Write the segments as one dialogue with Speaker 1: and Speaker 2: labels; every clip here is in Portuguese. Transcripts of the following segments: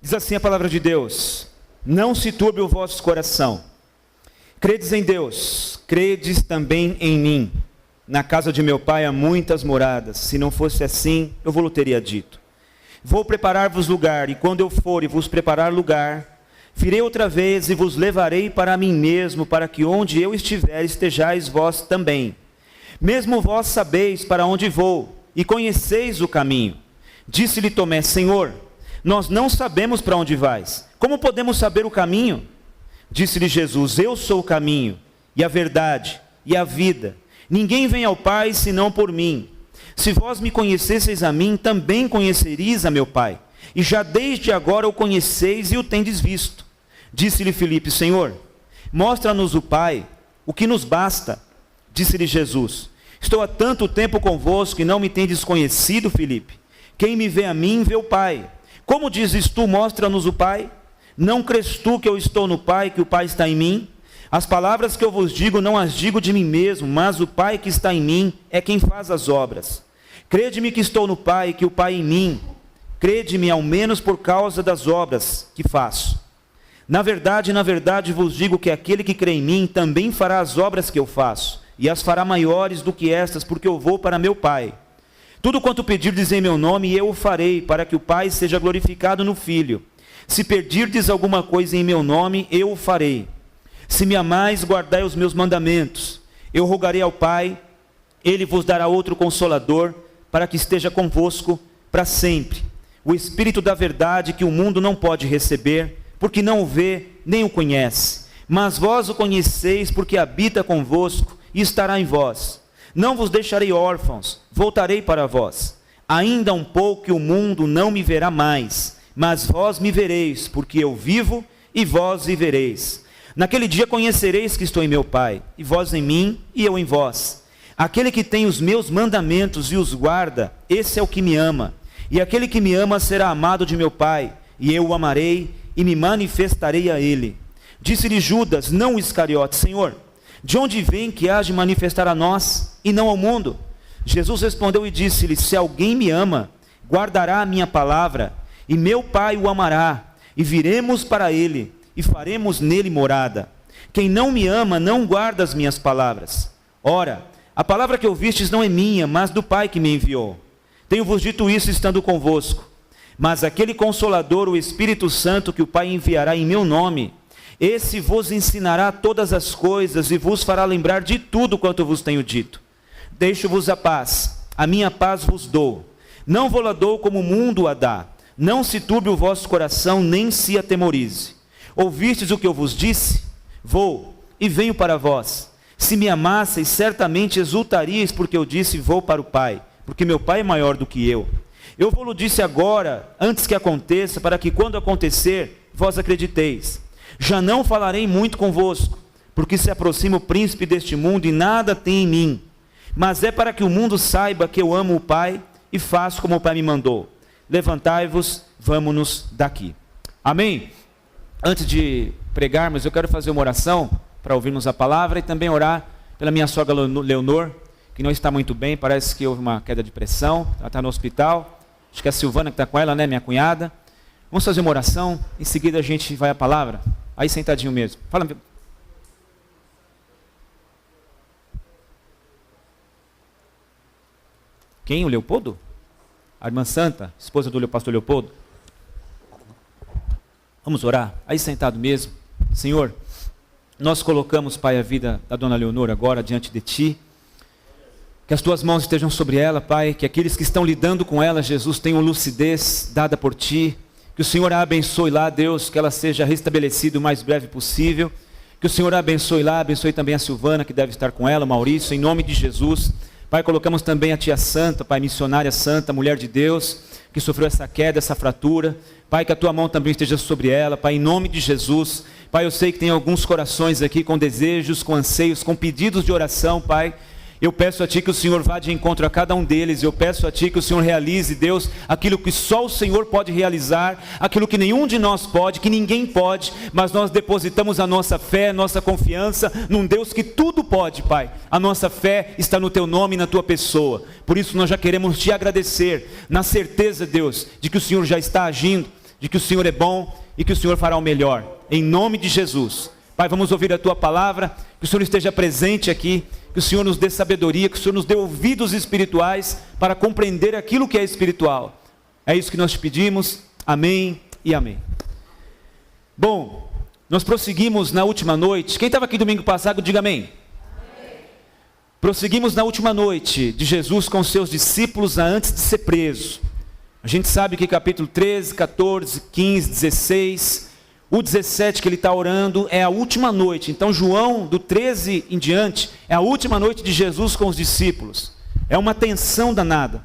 Speaker 1: Diz assim a palavra de Deus: não se turbe o vosso coração. Credes em Deus, credes também em mim. Na casa de meu pai há muitas moradas. Se não fosse assim, eu vos teria dito. Vou preparar-vos lugar, e quando eu for e vos preparar lugar, virei outra vez e vos levarei para mim mesmo, para que onde eu estiver estejais vós também. Mesmo vós sabeis para onde vou, e conheceis o caminho. Disse-lhe Tomé: Senhor, nós não sabemos para onde vais. Como podemos saber o caminho? Disse-lhe Jesus: eu sou o caminho, e a verdade, e a vida. Ninguém vem ao Pai, senão por mim. Se vós me conhecesseis a mim, também conheceríeis a meu Pai. E já desde agora o conheceis e o tendes visto. Disse-lhe Filipe: Senhor, mostra-nos o Pai, o que nos basta. Disse-lhe Jesus: estou há tanto tempo convosco e não me tendes conhecido, Filipe. Quem me vê a mim, vê o Pai. Como dizes tu: mostra-nos o Pai? Não crês tu que eu estou no Pai, que o Pai está em mim? As palavras que eu vos digo, não as digo de mim mesmo, mas o Pai que está em mim é quem faz as obras. Crede-me que estou no Pai, que o Pai em mim. Crede-me ao menos por causa das obras que faço. Na verdade vos digo que aquele que crê em mim também fará as obras que eu faço, e as fará maiores do que estas, porque eu vou para meu Pai. Tudo quanto pedirdes em meu nome, eu o farei, para que o Pai seja glorificado no Filho. Se pedirdes alguma coisa em meu nome, eu o farei. Se me amais, guardai os meus mandamentos. Eu rogarei ao Pai, ele vos dará outro Consolador, para que esteja convosco para sempre. O Espírito da verdade, que o mundo não pode receber, porque não o vê, nem o conhece. Mas vós o conheceis, porque habita convosco e estará em vós. Não vos deixarei órfãos, voltarei para vós. Ainda um pouco e o mundo não me verá mais, mas vós me vereis, porque eu vivo e vós vivereis. Naquele dia conhecereis que estou em meu Pai, e vós em mim e eu em vós. Aquele que tem os meus mandamentos e os guarda, esse é o que me ama. E aquele que me ama será amado de meu Pai, e eu o amarei e me manifestarei a ele. Disse-lhe Judas, não o Iscariote: Senhor, de onde vem que hás de manifestar a nós e não ao mundo? Jesus respondeu e disse-lhe: se alguém me ama, guardará a minha palavra, e meu Pai o amará, e viremos para ele, e faremos nele morada. Quem não me ama, não guarda as minhas palavras. Ora, a palavra que ouvistes não é minha, mas do Pai que me enviou. Tenho-vos dito isso estando convosco. Mas aquele Consolador, o Espírito Santo, que o Pai enviará em meu nome, esse vos ensinará todas as coisas, e vos fará lembrar de tudo quanto vos tenho dito. Deixo-vos a paz, a minha paz vos dou. Não vou-la dou como o mundo a dá. Não se turbe o vosso coração, nem se atemorize. Ouvistes o que eu vos disse? Vou e venho para vós. Se me amasseis, certamente exultaríeis, porque eu disse: vou para o Pai, porque meu Pai é maior do que eu. Eu vou-lo disse agora, antes que aconteça, para que quando acontecer, vós acrediteis. Já não falarei muito convosco, porque se aproxima o príncipe deste mundo e nada tem em mim. Mas é para que o mundo saiba que eu amo o Pai e faço como o Pai me mandou. Levantai-vos, vamo-nos daqui. Amém? Antes de pregarmos, eu quero fazer uma oração para ouvirmos a palavra e também orar pela minha sogra Leonor, que não está muito bem, parece que houve uma queda de pressão, ela está no hospital. Acho que é a Silvana que está com ela, né, minha cunhada. Vamos fazer uma oração, em seguida a gente vai à palavra. Aí sentadinho mesmo. Fala. Quem? O Leopoldo? A irmã Santa, esposa do pastor Leopoldo. Vamos orar? Aí sentado mesmo. Senhor, nós colocamos, Pai, a vida da dona Leonor agora diante de Ti. Que as Tuas mãos estejam sobre ela, Pai. Que aqueles que estão lidando com ela, Jesus, tenham lucidez dada por Ti. Que o Senhor a abençoe lá, Deus, que ela seja restabelecida o mais breve possível. Que o Senhor a abençoe lá, abençoe também a Silvana, que deve estar com ela, o Maurício, em nome de Jesus. Pai, colocamos também a tia Santa, Pai, missionária santa, mulher de Deus, que sofreu essa queda, essa fratura. Pai, que a Tua mão também esteja sobre ela, Pai, em nome de Jesus. Pai, eu sei que tem alguns corações aqui com desejos, com anseios, com pedidos de oração, Pai. Eu peço a Ti que o Senhor vá de encontro a cada um deles. Eu peço a Ti que o Senhor realize, Deus, aquilo que só o Senhor pode realizar, aquilo que nenhum de nós pode, que ninguém pode, mas nós depositamos a nossa fé, a nossa confiança num Deus que tudo pode, Pai. A nossa fé está no Teu nome e na Tua pessoa. Por isso nós já queremos Te agradecer, na certeza, Deus, de que o Senhor já está agindo, de que o Senhor é bom e que o Senhor fará o melhor, em nome de Jesus. Pai, vamos ouvir a Tua palavra, que o Senhor esteja presente aqui, que o Senhor nos dê sabedoria, que o Senhor nos dê ouvidos espirituais para compreender aquilo que é espiritual. É isso que nós te pedimos, amém e amém. Bom, nós prosseguimos na última noite. Quem estava aqui domingo passado, diga amém. Prosseguimos na última noite de Jesus com os seus discípulos antes de ser preso. A gente sabe que capítulo 13, 14, 15, 16, o 17 que ele está orando é a última noite. Então João, do 13 em diante, é a última noite de Jesus com os discípulos. É uma tensão danada,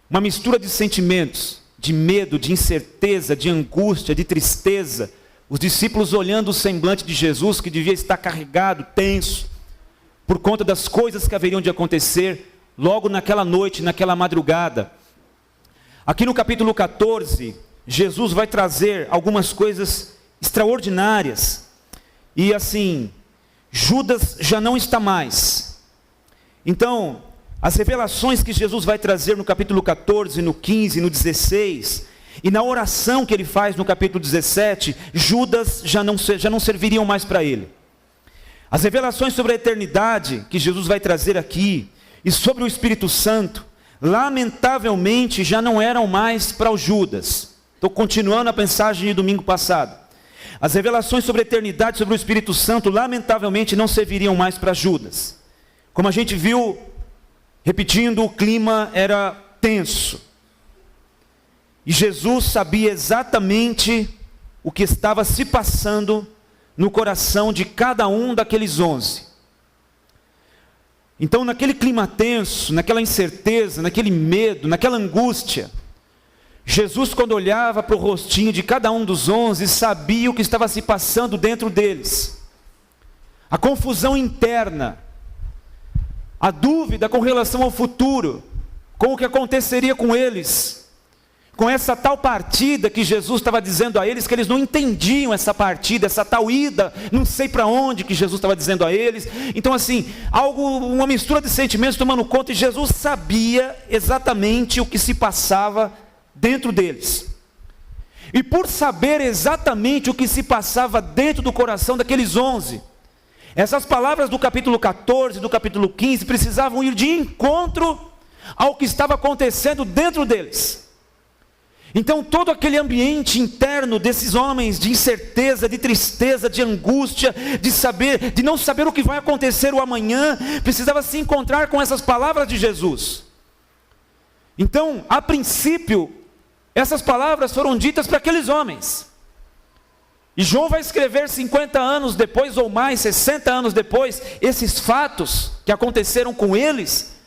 Speaker 1: uma mistura de sentimentos, de medo, de incerteza, de angústia, de tristeza. Os discípulos olhando o semblante de Jesus, que devia estar carregado, tenso, por conta das coisas que haveriam de acontecer logo naquela noite, naquela madrugada. Aqui no capítulo 14, Jesus vai trazer algumas coisas extraordinárias. E assim, Judas já não está mais. Então, as revelações que Jesus vai trazer no capítulo 14, no 15, no 16, e na oração que ele faz no capítulo 17, Judas já não serviriam mais para ele. As revelações sobre a eternidade que Jesus vai trazer aqui, e sobre o Espírito Santo, lamentavelmente já não eram mais para o Judas. Estou continuando a mensagem de domingo passado. As revelações sobre a eternidade, sobre o Espírito Santo, lamentavelmente não serviriam mais para Judas. Como a gente viu, repetindo, o clima era tenso. E Jesus sabia exatamente o que estava se passando no coração de cada um daqueles 11. Então, naquele clima tenso, naquela incerteza, naquele medo, naquela angústia, Jesus, quando olhava para o rostinho de cada um dos 11, sabia o que estava se passando dentro deles. A confusão interna, a dúvida com relação ao futuro, com o que aconteceria com eles, com essa tal partida que Jesus estava dizendo a eles, que eles não entendiam essa partida, essa tal ida, não sei para onde que Jesus estava dizendo a eles. Então assim, uma mistura de sentimentos tomando conta, e Jesus sabia exatamente o que se passava dentro deles. E por saber exatamente o que se passava dentro do coração daqueles 11, essas palavras do capítulo 14, do capítulo 15, precisavam ir de encontro ao que estava acontecendo dentro deles. Então todo aquele ambiente interno desses homens, de incerteza, de tristeza, de angústia, de não saber o que vai acontecer o amanhã, precisava se encontrar com essas palavras de Jesus. Então, a princípio, essas palavras foram ditas para aqueles homens. E João vai escrever 50 anos depois, ou mais, 60 anos depois, esses fatos que aconteceram com eles,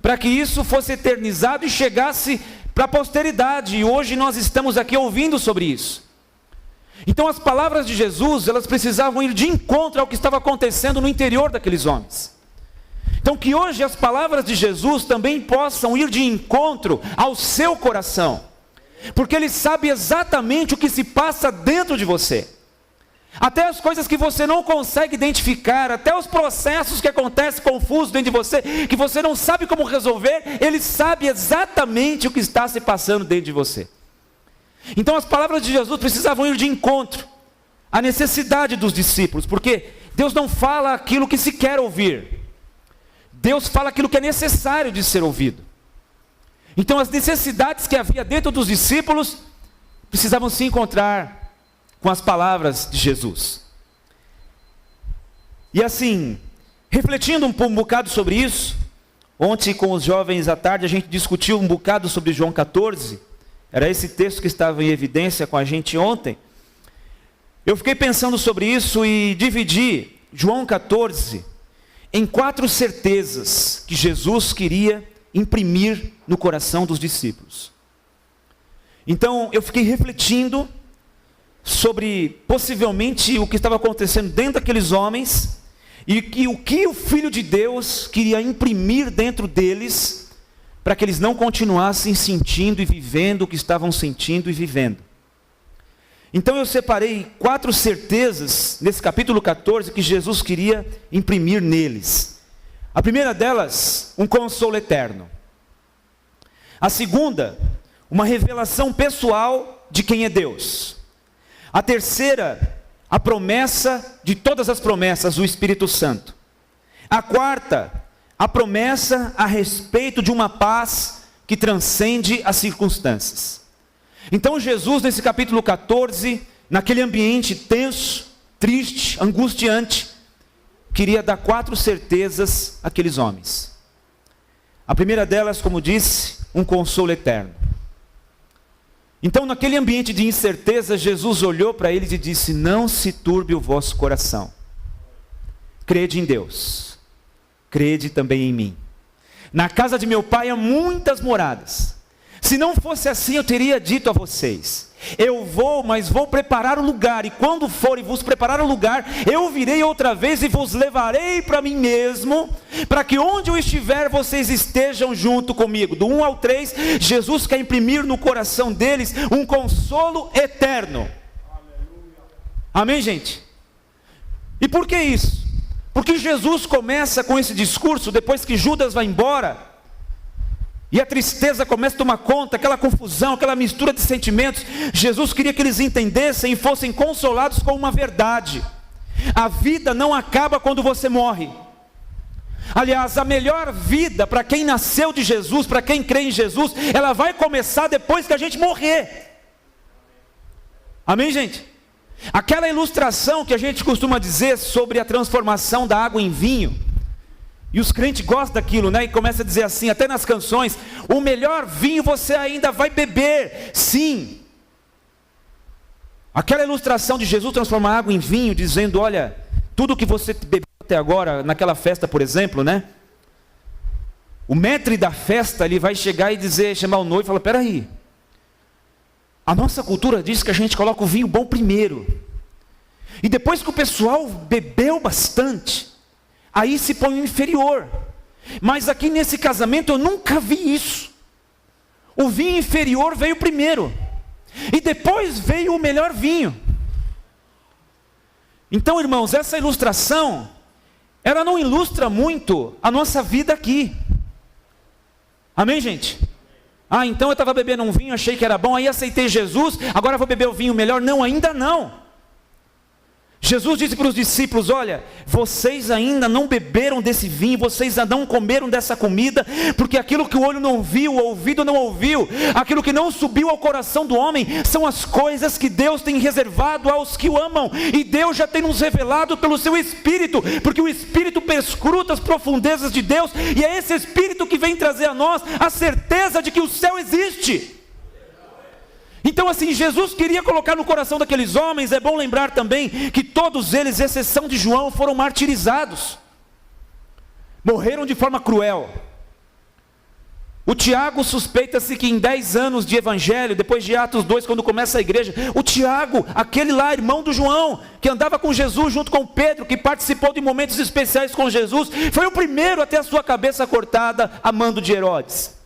Speaker 1: para que isso fosse eternizado e chegasse para a posteridade, e hoje nós estamos aqui ouvindo sobre isso. Então as palavras de Jesus, elas precisavam ir de encontro ao que estava acontecendo no interior daqueles homens. Então que hoje as palavras de Jesus também possam ir de encontro ao seu coração, porque Ele sabe exatamente o que se passa dentro de você. Até as coisas que você não consegue identificar, até os processos que acontecem confusos dentro de você, que você não sabe como resolver, Ele sabe exatamente o que está se passando dentro de você. Então as palavras de Jesus precisavam ir de encontro à necessidade dos discípulos, porque Deus não fala aquilo que se quer ouvir, Deus fala aquilo que é necessário de ser ouvido. Então as necessidades que havia dentro dos discípulos precisavam se encontrar com as palavras de Jesus. E assim, refletindo um bocado sobre isso, ontem com os jovens à tarde a gente discutiu um bocado sobre João 14, era esse texto que estava em evidência com a gente ontem. Eu fiquei pensando sobre isso e dividi João 14 em 4 certezas que Jesus queria imprimir no coração dos discípulos. Então eu fiquei refletindo sobre possivelmente o que estava acontecendo dentro daqueles homens, e o que o Filho de Deus queria imprimir dentro deles, para que eles não continuassem sentindo e vivendo o que estavam sentindo e vivendo. Então eu separei 4 certezas, nesse capítulo 14, que Jesus queria imprimir neles. A primeira delas, um consolo eterno. A segunda, uma revelação pessoal de quem é Deus. A terceira, a promessa de todas as promessas, o Espírito Santo. A quarta, a promessa a respeito de uma paz que transcende as circunstâncias. Então Jesus, nesse capítulo 14, naquele ambiente tenso, triste, angustiante, queria dar 4 certezas àqueles homens. A primeira delas, como disse, um consolo eterno. Então, naquele ambiente de incerteza, Jesus olhou para eles e disse: não se turbe o vosso coração. Crede em Deus, crede também em mim. Na casa de meu pai há muitas moradas. Se não fosse assim, eu teria dito a vocês: eu vou, mas vou preparar o lugar, e quando for e vos preparar o lugar, eu virei outra vez e vos levarei para mim mesmo, para que onde eu estiver, vocês estejam junto comigo. Do 1 ao 3, Jesus quer imprimir no coração deles um consolo eterno. Amém, gente? E por que isso? Porque Jesus começa com esse discurso, depois que Judas vai embora, e a tristeza começa a tomar conta, aquela confusão, aquela mistura de sentimentos. Jesus queria que eles entendessem e fossem consolados com uma verdade: a vida não acaba quando você morre. Aliás, a melhor vida para quem nasceu de Jesus, para quem crê em Jesus, ela vai começar depois que a gente morrer. Amém, gente? Aquela ilustração que a gente costuma dizer sobre a transformação da água em vinho, e os crentes gostam daquilo, né? E começa a dizer assim, até nas canções: o melhor vinho você ainda vai beber. Sim. Aquela ilustração de Jesus transformar a água em vinho, dizendo: olha, tudo que você bebeu até agora, naquela festa, por exemplo, né? O maître da festa, ele vai chegar e dizer, chamar o noivo e falar: peraí, a nossa cultura diz que a gente coloca o vinho bom primeiro, e depois que o pessoal bebeu bastante, aí se põe o inferior. Mas aqui nesse casamento eu nunca vi isso. O vinho inferior veio primeiro, e depois veio o melhor vinho. Então, irmãos, essa ilustração, ela não ilustra muito a nossa vida aqui. Amém, gente? Então eu estava bebendo um vinho, achei que era bom, aí aceitei Jesus, agora vou beber o vinho melhor. Não, ainda não. Jesus disse para os discípulos: olha, vocês ainda não beberam desse vinho, vocês ainda não comeram dessa comida, porque aquilo que o olho não viu, o ouvido não ouviu, aquilo que não subiu ao coração do homem, são as coisas que Deus tem reservado aos que o amam, e Deus já tem nos revelado pelo seu Espírito, porque o Espírito perscruta as profundezas de Deus, e é esse Espírito que vem trazer a nós a certeza de que o céu existe. Então assim, Jesus queria colocar no coração daqueles homens. É bom lembrar também que todos eles, exceção de João, foram martirizados, morreram de forma cruel. O Tiago suspeita-se que em 10 anos de evangelho, depois de Atos 2, quando começa a igreja, o Tiago, aquele lá, irmão do João, que andava com Jesus junto com Pedro, que participou de momentos especiais com Jesus, foi o primeiro a ter a sua cabeça cortada a mando de Herodes.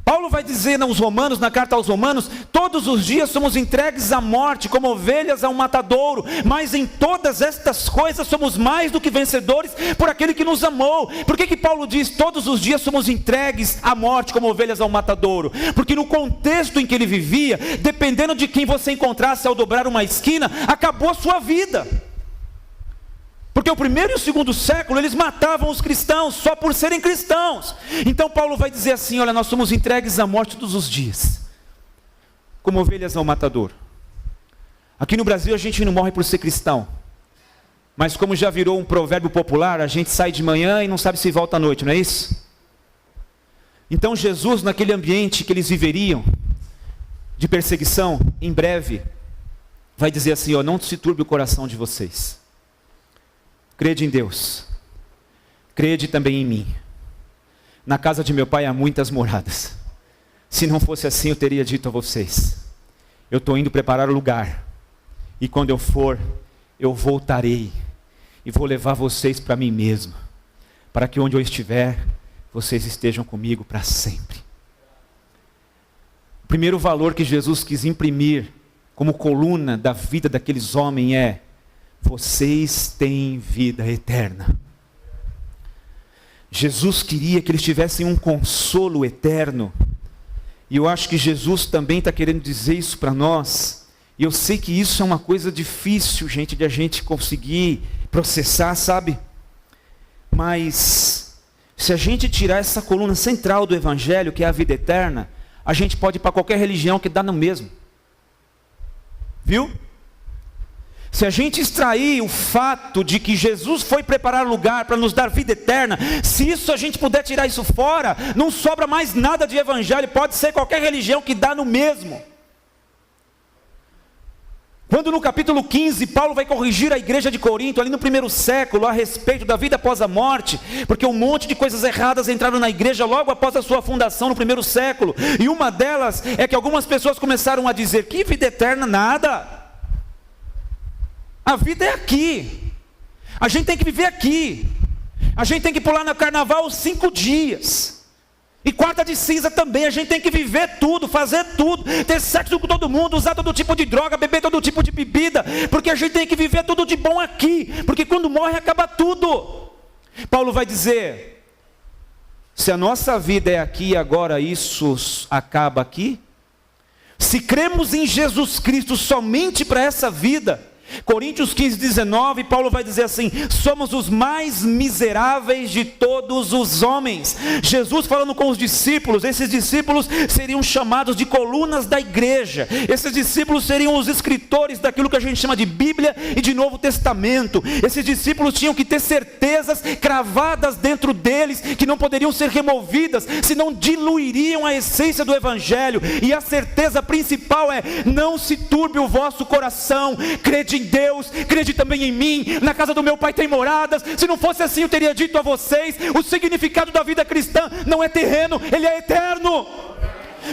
Speaker 1: Paulo vai dizer nos Romanos, na carta aos Romanos: todos os dias somos entregues à morte, como ovelhas a um matadouro, mas em todas estas coisas somos mais do que vencedores por aquele que nos amou. Por que Paulo diz todos os dias somos entregues à morte como ovelhas a um matadouro? Porque no contexto em que ele vivia, dependendo de quem você encontrasse ao dobrar uma esquina, acabou a sua vida. Porque o primeiro e o segundo século, eles matavam os cristãos só por serem cristãos. Então Paulo vai dizer assim: olha, nós somos entregues à morte todos os dias, como ovelhas ao matador. Aqui no Brasil a gente não morre por ser cristão, mas como já virou um provérbio popular, a gente sai de manhã e não sabe se volta à noite, não é isso? Então Jesus, naquele ambiente que eles viveriam, de perseguição, em breve, vai dizer assim: não se turbe o coração de vocês. Crede em Deus, crede também em mim. Na casa de meu pai há muitas moradas. Se não fosse assim, eu teria dito a vocês: eu estou indo preparar o lugar, e quando eu for, eu voltarei, e vou levar vocês para mim mesmo, para que onde eu estiver, vocês estejam comigo para sempre. O primeiro valor que Jesus quis imprimir como coluna da vida daqueles homens é: vocês têm vida eterna. Jesus queria que eles tivessem um consolo eterno. E eu acho que Jesus também está querendo dizer isso para nós. E eu sei que isso é uma coisa difícil, gente, de a gente conseguir processar, sabe? Mas se a gente tirar essa coluna central do Evangelho, que é a vida eterna, a gente pode ir para qualquer religião que dá no mesmo. Viu? Se a gente extrair o fato de que Jesus foi preparar lugar para nos dar vida eterna, se isso a gente puder tirar isso fora, não sobra mais nada de Evangelho, pode ser qualquer religião que dá no mesmo. Quando no capítulo 15, Paulo vai corrigir a igreja de Corinto, ali no primeiro século, a respeito da vida após a morte, porque um monte de coisas erradas entraram na igreja logo após a sua fundação no primeiro século, e uma delas é que algumas pessoas começaram a dizer, que vida eterna nada, a vida é aqui, a gente tem que viver aqui, a gente tem que pular no carnaval os 5 dias, e quarta de cinza também, a gente tem que viver tudo, fazer tudo, ter sexo com todo mundo, usar todo tipo de droga, beber todo tipo de bebida, porque a gente tem que viver tudo de bom aqui, porque quando morre acaba tudo. Paulo vai dizer, se a nossa vida é aqui e agora isso acaba aqui, se cremos em Jesus Cristo somente para essa vida, Coríntios 15, 19, Paulo vai dizer assim, somos os mais miseráveis de todos os homens. Jesus falando com os discípulos, esses discípulos seriam chamados de colunas da igreja, esses discípulos seriam os escritores daquilo que a gente chama de Bíblia e de Novo Testamento. Esses discípulos tinham que ter certezas cravadas dentro deles, que não poderiam ser removidas, senão diluiriam a essência do Evangelho. E a certeza principal é, não se turbe o vosso coração, crede em Deus, crede também em mim, na casa do meu pai tem moradas, se não fosse assim eu teria dito a vocês, o significado da vida cristã não é terreno, ele é eterno.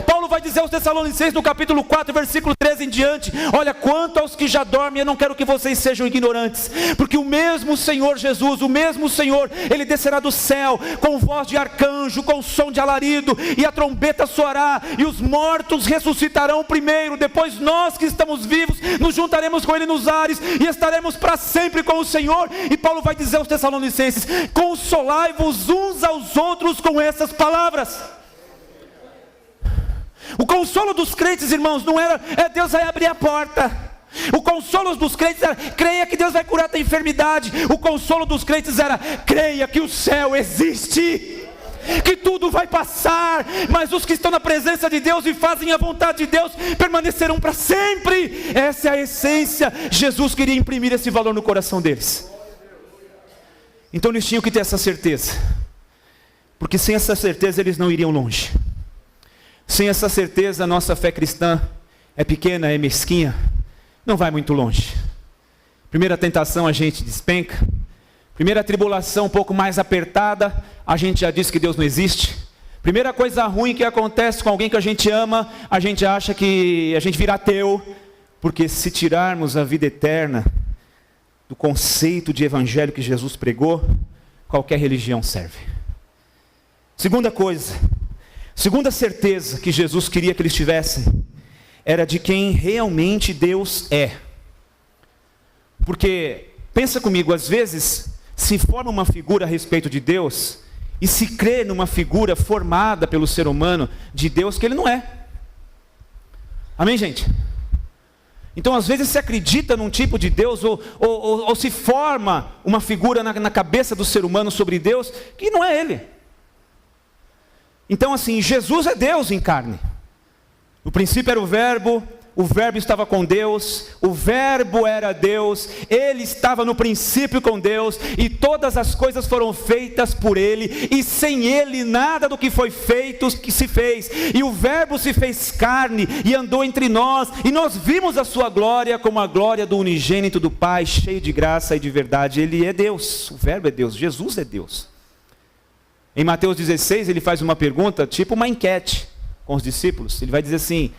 Speaker 1: Paulo vai dizer aos Tessalonicenses no capítulo 4, versículo 13 em diante, olha, quanto aos que já dormem, eu não quero que vocês sejam ignorantes, porque o mesmo Senhor Jesus, o mesmo Senhor, Ele descerá do céu, com voz de arcanjo, com som de alarido, e a trombeta soará, e os mortos ressuscitarão primeiro, depois nós que estamos vivos, nos juntaremos com Ele nos ares, e estaremos para sempre com o Senhor. E Paulo vai dizer aos Tessalonicenses, consolai-vos uns aos outros com essas palavras. O consolo dos crentes, irmãos, não era, Deus vai abrir a porta. O consolo dos crentes era, creia que Deus vai curar a tua enfermidade. O consolo dos crentes era, creia que o céu existe, que tudo vai passar, mas os que estão na presença de Deus e fazem a vontade de Deus, permanecerão para sempre. Essa é a essência. Jesus queria imprimir esse valor no coração deles. Então eles tinham que ter essa certeza, porque sem essa certeza eles não iriam longe. Sem essa certeza, a nossa fé cristã é pequena, é mesquinha, não vai muito longe. Primeira tentação a gente despenca, primeira tribulação um pouco mais apertada, a gente já diz que Deus não existe. Primeira coisa ruim que acontece com alguém que a gente ama, a gente acha que a gente vira ateu, porque se tirarmos a vida eterna do conceito de evangelho que Jesus pregou, qualquer religião serve. Segunda coisa, segunda certeza que Jesus queria que eles tivessem, era de quem realmente Deus é. Porque, pensa comigo, às vezes se forma uma figura a respeito de Deus, e se crê numa figura formada pelo ser humano de Deus que ele não é. Amém, gente? Então às vezes se acredita num tipo de Deus, ou se forma uma figura na cabeça do ser humano sobre Deus, que não é Ele. Então assim, Jesus é Deus em carne. No princípio era o Verbo estava com Deus, o Verbo era Deus, Ele estava no princípio com Deus, e todas as coisas foram feitas por Ele, e sem Ele nada do que foi feito que se fez, e o Verbo se fez carne, e andou entre nós, e nós vimos a sua glória, como a glória do unigênito do Pai, cheio de graça e de verdade. Ele é Deus, o Verbo é Deus, Jesus é Deus. Em Mateus 16 ele faz uma pergunta, tipo uma enquete com os discípulos, ele vai dizer assim: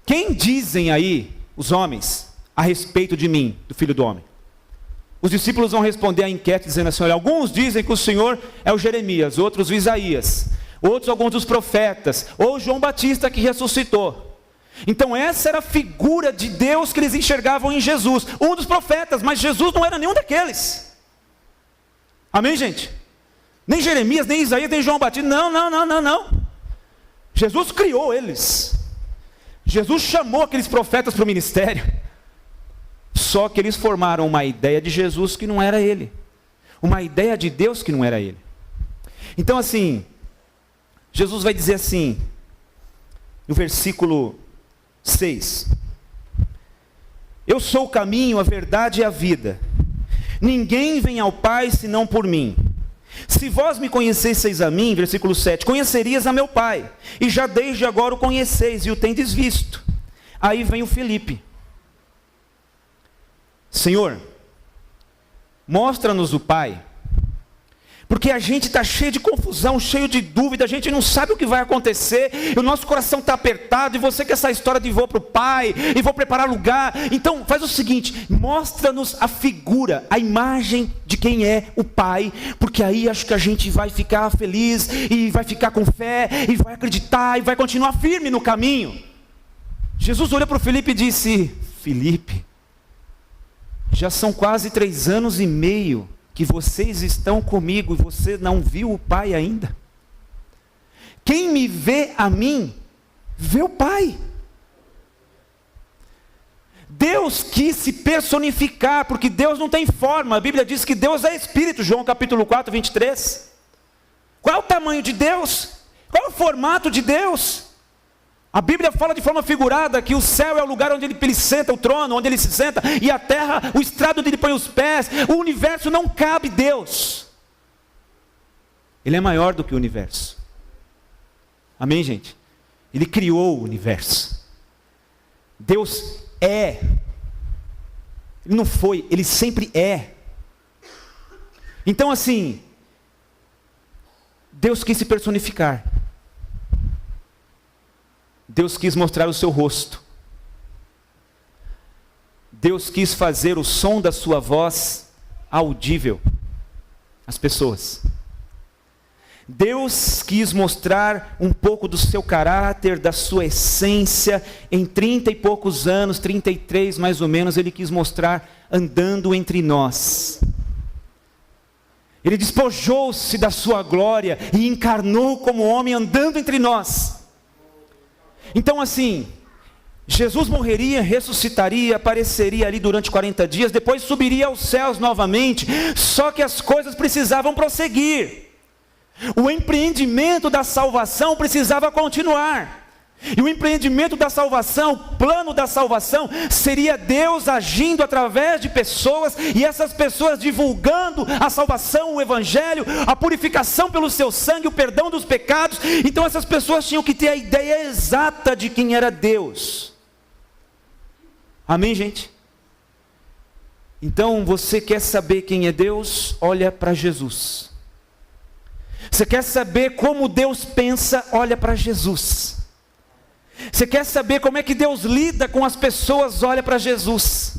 Speaker 1: quem dizem aí os homens a respeito de mim, do Filho do Homem? Os discípulos vão responder à enquete dizendo assim: olha, alguns dizem que o Senhor é o Jeremias, outros o Isaías, outros alguns dos profetas, ou João Batista que ressuscitou. Então essa era a figura de Deus que eles enxergavam em Jesus, um dos profetas, mas Jesus não era nenhum daqueles. Amém, gente? Nem Jeremias, nem Isaías, nem João Batista, não. Jesus criou eles. Jesus chamou aqueles profetas para o ministério. Só que eles formaram uma ideia de Jesus que não era ele. Uma ideia de Deus que não era ele. Então assim, Jesus vai dizer assim, no versículo 6. Eu sou o caminho, a verdade e a vida. Ninguém vem ao Pai senão por mim. Se vós me conhecesseis a mim, versículo 7, conhecerias a meu Pai, e já desde agora o conheceis e o tendes visto. Aí vem o Filipe. Senhor, mostra-nos o Pai, porque a gente está cheio de confusão, cheio de dúvida, a gente não sabe o que vai acontecer, e o nosso coração está apertado, e você quer essa história de vou para o Pai, e vou preparar lugar. Então faz o seguinte, mostra-nos a figura, a imagem de quem é o Pai, porque aí acho que a gente vai ficar feliz, e vai ficar com fé, e vai acreditar, e vai continuar firme no caminho. Jesus olhou para o Filipe e disse, Filipe, já são quase 3 anos e meio que vocês estão comigo e você não viu o Pai ainda? Quem me vê a mim, vê o Pai. Deus quis se personificar, porque Deus não tem forma. A Bíblia diz que Deus é Espírito, João capítulo 4, 23. Qual é o tamanho de Deus? Qual é o formato de Deus? A Bíblia fala de forma figurada que o céu é o lugar onde ele senta, o trono, onde ele se senta, e a terra, o estrado onde ele põe os pés. O universo não cabe Deus. Ele é maior do que o universo. Amém, gente? Ele criou o universo. Deus é. Ele não foi, ele sempre é. Então assim, Deus quis se personificar. Deus quis mostrar o seu rosto. Deus quis fazer o som da sua voz audível às pessoas. Deus quis mostrar um pouco do seu caráter, da sua essência, em 30 e poucos anos, 33 mais ou menos, Ele quis mostrar andando entre nós. Ele despojou-se da sua glória e encarnou como homem andando entre nós. Então assim, Jesus morreria, ressuscitaria, apareceria ali durante 40 dias, depois subiria aos céus novamente, só que as coisas precisavam prosseguir. O empreendimento da salvação precisava continuar. E o empreendimento da salvação, o plano da salvação, seria Deus agindo através de pessoas, e essas pessoas divulgando a salvação, o evangelho, a purificação pelo seu sangue, o perdão dos pecados. Então essas pessoas tinham que ter a ideia exata de quem era Deus. Amém, gente? Então você quer saber quem é Deus? Olha para Jesus. Você quer saber como Deus pensa? Olha para Jesus. Você quer saber como é que Deus lida com as pessoas? Olha para Jesus.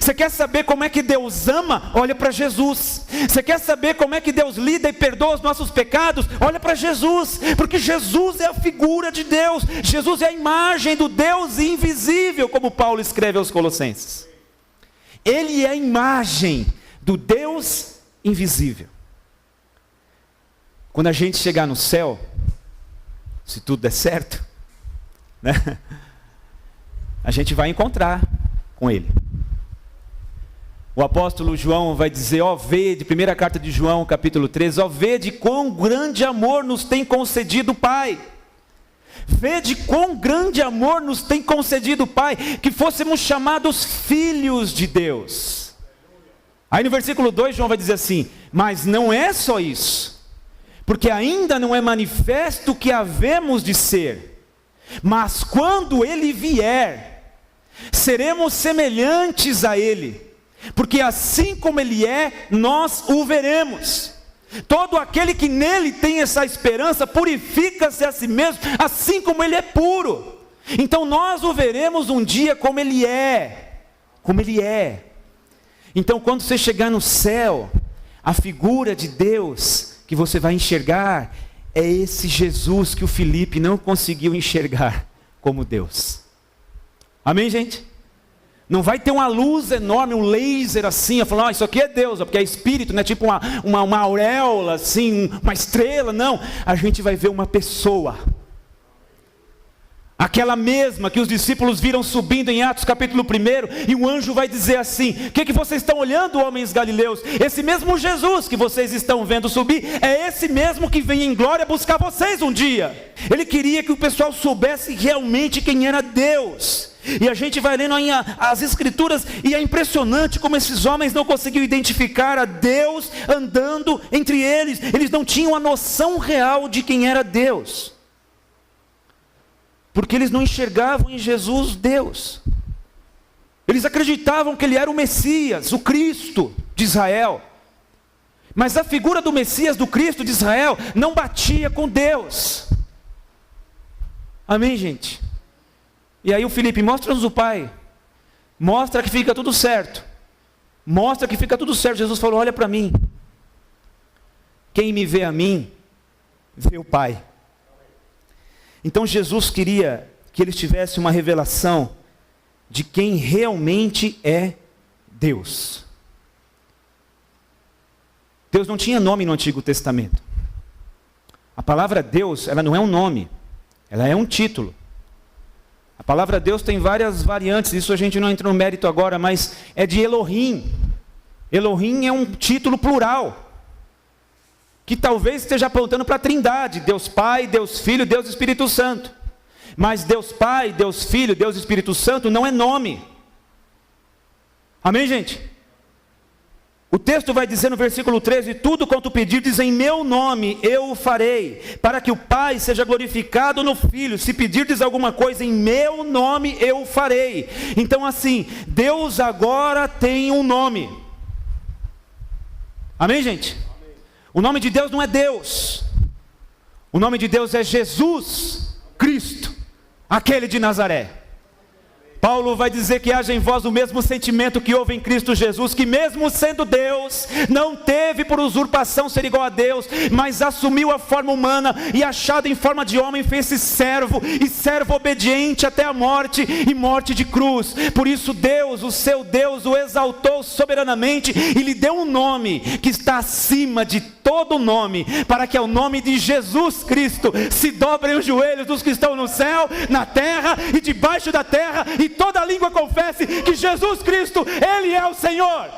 Speaker 1: Você quer saber como é que Deus ama? Olha para Jesus. Você quer saber como é que Deus lida e perdoa os nossos pecados? Olha para Jesus, porque Jesus é a figura de Deus. Jesus é a imagem do Deus invisível, como Paulo escreve aos Colossenses. Ele é a imagem do Deus invisível. Quando a gente chegar no céu, se tudo der certo, né? A gente vai encontrar com Ele. O apóstolo João vai dizer, ó vede, primeira carta de João, capítulo 13, ó vede quão grande amor nos tem concedido o Pai. Vede quão grande amor nos tem concedido o Pai, que fôssemos chamados filhos de Deus. Aí no versículo 2 João vai dizer assim, mas não é só isso, porque ainda não é manifesto o que havemos de ser. Mas quando Ele vier, seremos semelhantes a Ele, porque assim como Ele é, nós o veremos. Todo aquele que nele tem essa esperança, purifica-se a si mesmo, assim como Ele é puro. Então nós o veremos um dia como Ele é, como Ele é. Então quando você chegar no céu, a figura de Deus que você vai enxergar é esse Jesus que o Filipe não conseguiu enxergar como Deus. Amém, gente? Não vai ter uma luz enorme, um laser assim, falando, isso aqui é Deus, porque é Espírito, não é tipo uma auréola assim, uma estrela, não. A gente vai ver uma pessoa. Aquela mesma que os discípulos viram subindo em Atos capítulo 1, e o anjo vai dizer assim: o que vocês estão olhando, homens galileus? Esse mesmo Jesus que vocês estão vendo subir, é esse mesmo que vem em glória buscar vocês um dia. Ele queria que o pessoal soubesse realmente quem era Deus. E a gente vai lendo aí as escrituras, e é impressionante como esses homens não conseguiam identificar a Deus andando entre eles. Eles não tinham a noção real de quem era Deus, porque eles não enxergavam em Jesus Deus. Eles acreditavam que ele era o Messias, o Cristo de Israel. Mas a figura do Messias, do Cristo de Israel, não batia com Deus. Amém, gente? E aí o Felipe, mostra-nos o Pai. Mostra que fica tudo certo. Mostra que fica tudo certo. Jesus falou: olha para mim. Quem me vê a mim, vê o Pai. Então Jesus queria que eles tivessem uma revelação de quem realmente é Deus. Deus não tinha nome no Antigo Testamento. A palavra Deus, ela não é um nome, ela é um título. A palavra Deus tem várias variantes, isso a gente não entra no mérito agora, mas é de Elohim. Elohim é um título plural, que talvez esteja apontando para a Trindade: Deus Pai, Deus Filho, Deus Espírito Santo. Mas Deus Pai, Deus Filho, Deus Espírito Santo não é nome. Amém, gente? O texto vai dizer no versículo 13: tudo quanto pedirdes em meu nome, eu o farei, para que o Pai seja glorificado no Filho. Se pedirdes alguma coisa em meu nome, eu o farei. Então assim, Deus agora tem um nome. Amém, gente? O nome de Deus não é Deus. O nome de Deus é Jesus Cristo, aquele de Nazaré. Paulo vai dizer que haja em vós o mesmo sentimento que houve em Cristo Jesus, que mesmo sendo Deus, não teve por usurpação ser igual a Deus, mas assumiu a forma humana, e achado em forma de homem, fez-se servo, e servo obediente até a morte, e morte de cruz. Por isso Deus, o seu Deus, o exaltou soberanamente, e lhe deu um nome que está acima de todo nome, para que ao nome de Jesus Cristo se dobrem os joelhos dos que estão no céu, na terra e debaixo da terra, e toda língua confesse que Jesus Cristo, Ele é o Senhor.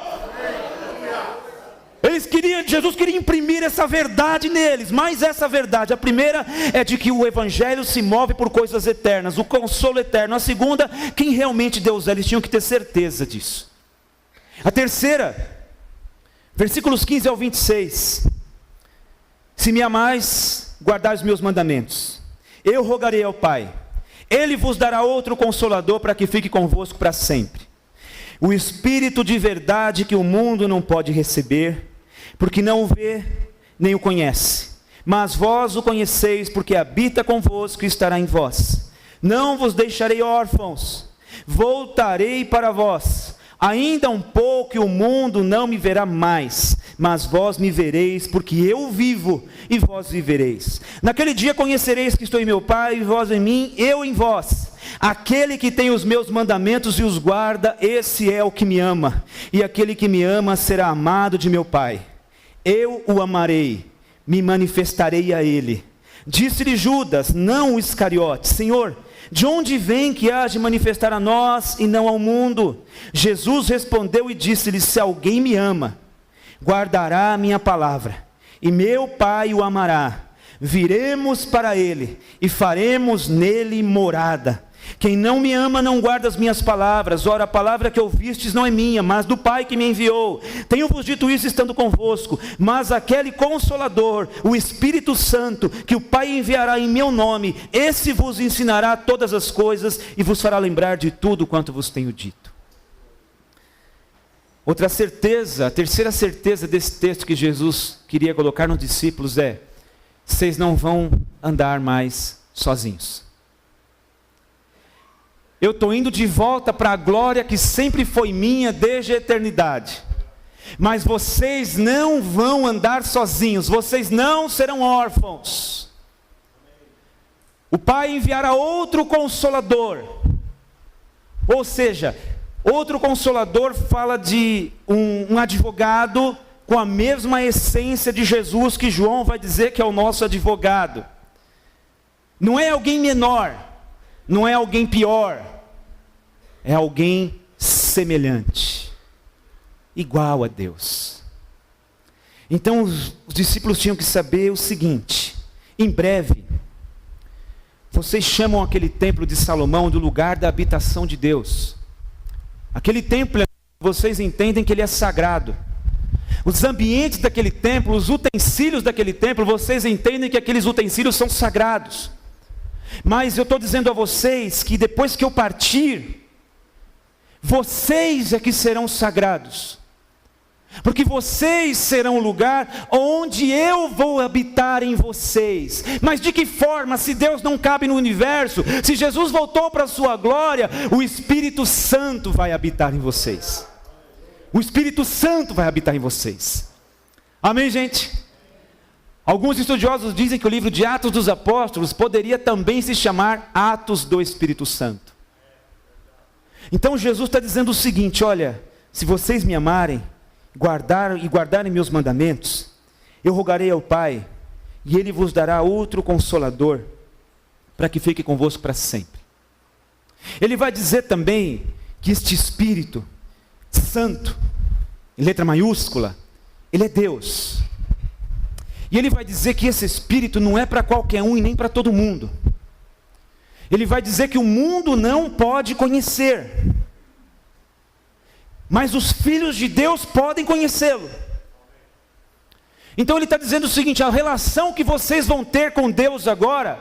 Speaker 1: Jesus queria imprimir essa verdade neles, mas essa verdade, a primeira é de que o Evangelho se move por coisas eternas, o consolo eterno. A segunda, quem realmente Deus é, eles tinham que ter certeza disso. A terceira, versículos 15 ao 26, se me amais, guardai os meus mandamentos, eu rogarei ao Pai, Ele vos dará outro Consolador para que fique convosco para sempre, o Espírito de verdade que o mundo não pode receber, porque não o vê, nem o conhece, mas vós o conheceis, porque habita convosco e estará em vós. Não vos deixarei órfãos, voltarei para vós. Ainda um pouco e o mundo não me verá mais, mas vós me vereis, porque eu vivo e vós vivereis. Naquele dia conhecereis que estou em meu Pai, e vós em mim, eu em vós. Aquele que tem os meus mandamentos e os guarda, esse é o que me ama. E aquele que me ama será amado de meu Pai. Eu o amarei, me manifestarei a ele. Disse-lhe Judas, não o Iscariote: Senhor, de onde vem que há de manifestar a nós e não ao mundo? Jesus respondeu e disse-lhe: se alguém me ama, guardará a minha palavra, e meu Pai o amará. Viremos para ele e faremos nele morada. Quem não me ama não guarda as minhas palavras. Ora, a palavra que ouvistes não é minha, mas do Pai que me enviou. Tenho-vos dito isso estando convosco, mas aquele Consolador, o Espírito Santo, que o Pai enviará em meu nome, esse vos ensinará todas as coisas e vos fará lembrar de tudo quanto vos tenho dito. Outra certeza, a terceira certeza desse texto que Jesus queria colocar nos discípulos é: vocês não vão andar mais sozinhos. Eu estou indo de volta para a glória que sempre foi minha desde a eternidade. Mas vocês não vão andar sozinhos, vocês não serão órfãos. O Pai enviará outro Consolador. Ou seja, outro Consolador fala de um advogado com a mesma essência de Jesus, que João vai dizer que é o nosso advogado. Não é alguém menor. não é alguém pior, é alguém semelhante, igual a Deus. Então os discípulos tinham que saber o seguinte: em breve, vocês chamam aquele templo de Salomão do lugar da habitação de Deus. Aquele templo, vocês entendem que ele é sagrado. Os ambientes daquele templo, os utensílios daquele templo, vocês entendem que aqueles utensílios são sagrados. Mas eu estou dizendo a vocês que depois que eu partir, vocês é que serão sagrados. Porque vocês serão o lugar onde eu vou habitar em vocês. Mas de que forma, se Deus não cabe no universo, se Jesus voltou para a sua glória, o Espírito Santo vai habitar em vocês. O Espírito Santo vai habitar em vocês. Amém, gente? Alguns estudiosos dizem que o livro de Atos dos Apóstolos poderia também se chamar Atos do Espírito Santo. Então Jesus está dizendo o seguinte: olha, se vocês me amarem, guardarem meus mandamentos, eu rogarei ao Pai, e Ele vos dará outro Consolador, para que fique convosco para sempre. Ele vai dizer também que este Espírito Santo, em letra maiúscula, Ele é Deus. E Ele vai dizer que esse Espírito não é para qualquer um e nem para todo mundo. Ele vai dizer que o mundo não pode conhecer, mas os filhos de Deus podem conhecê-lo. Então ele está dizendo o seguinte: a relação que vocês vão ter com Deus agora,